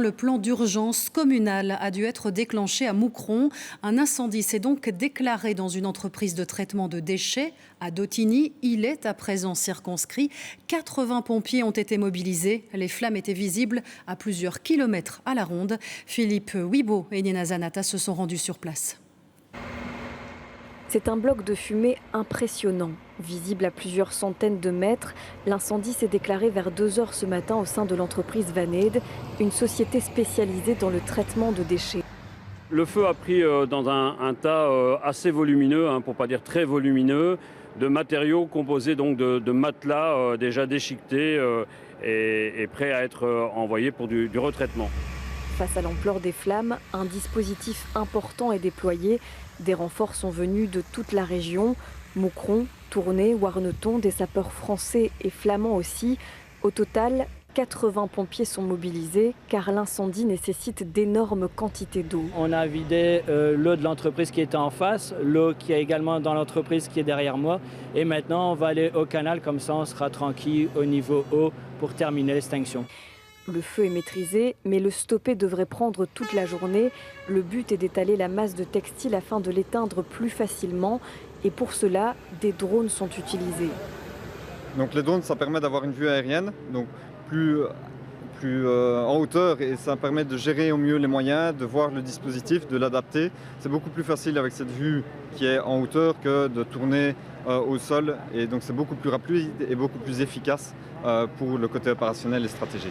Le plan d'urgence communal a dû être déclenché à Moucron. Un incendie s'est donc déclaré dans une entreprise de traitement de déchets à Dotigny. Il est à présent circonscrit. 80 pompiers ont été mobilisés. Les flammes étaient visibles à plusieurs kilomètres à la ronde. Philippe Wibo et Nina Zanata se sont rendus sur place. C'est un bloc de fumée impressionnant. Visible à plusieurs centaines de mètres, l'incendie s'est déclaré vers 2 heures ce matin au sein de l'entreprise Vanade, une société spécialisée dans le traitement de déchets. Le feu a pris dans un tas assez volumineux, pour ne pas dire très volumineux, de matériaux composés donc de matelas déjà déchiquetés et prêts à être envoyés pour du retraitement. Face à l'ampleur des flammes, un dispositif important est déployé. Des renforts sont venus de toute la région. Moucron, Tournai, Warneton, des sapeurs français et flamands aussi. Au total, 80 pompiers sont mobilisés car l'incendie nécessite d'énormes quantités d'eau. On a vidé l'eau de l'entreprise qui était en face, l'eau qui est également dans l'entreprise qui est derrière moi. Et maintenant, on va aller au canal, comme ça on sera tranquille au niveau eau pour terminer l'extinction. Le feu est maîtrisé, mais le stopper devrait prendre toute la journée. Le but est d'étaler la masse de textile afin de l'éteindre plus facilement. Et pour cela, des drones sont utilisés. Donc les drones, ça permet d'avoir une vue aérienne, donc plus en hauteur, et ça permet de gérer au mieux les moyens, de voir le dispositif, de l'adapter. C'est beaucoup plus facile avec cette vue qui est en hauteur que de tourner au sol. Et donc c'est beaucoup plus rapide et beaucoup plus efficace pour le côté opérationnel et stratégique.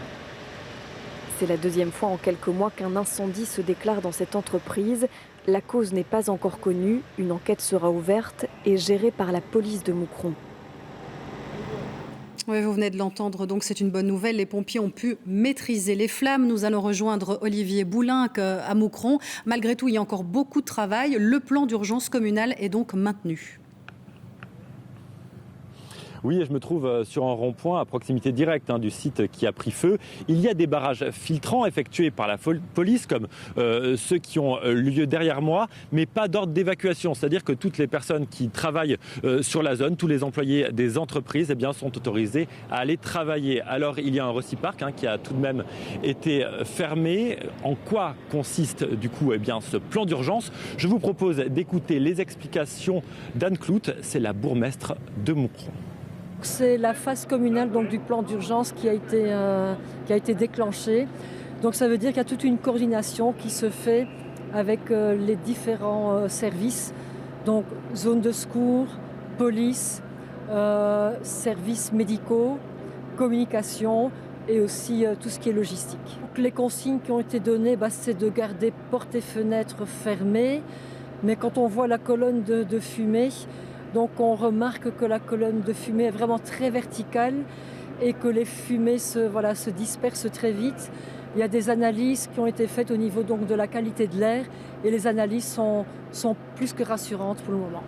C'est la deuxième fois en quelques mois qu'un incendie se déclare dans cette entreprise. La cause n'est pas encore connue. Une enquête sera ouverte et gérée par la police de Moucron. Oui, vous venez de l'entendre, donc c'est une bonne nouvelle. Les pompiers ont pu maîtriser les flammes. Nous allons rejoindre Olivier Boulin à Moucron. Malgré tout, il y a encore beaucoup de travail. Le plan d'urgence communal est donc maintenu. Oui, et je me trouve sur un rond-point à proximité directe du site qui a pris feu. Il y a des barrages filtrants effectués par la police, comme ceux qui ont lieu derrière moi, mais pas d'ordre d'évacuation. C'est-à-dire que toutes les personnes qui travaillent sur la zone, tous les employés des entreprises, sont autorisés à aller travailler. Alors, il y a un Reciparc qui a tout de même été fermé. En quoi consiste du coup ce plan d'urgence? Je vous propose d'écouter les explications d'Anne Clout, c'est la bourgmestre de Moucron. C'est la phase communale donc, du plan d'urgence qui a été déclenchée. Donc ça veut dire qu'il y a toute une coordination qui se fait avec les différents services, donc zone de secours, police, services médicaux, communication et aussi tout ce qui est logistique. Donc, les consignes qui ont été données, c'est de garder portes et fenêtres fermées, mais quand on voit la colonne de fumée, donc on remarque que la colonne de fumée est vraiment très verticale et que les fumées se dispersent très vite. Il y a des analyses qui ont été faites au niveau donc, de la qualité de l'air et les analyses sont plus que rassurantes pour le moment.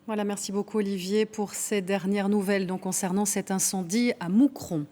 Voilà, merci beaucoup Olivier pour ces dernières nouvelles concernant cet incendie à Moucron.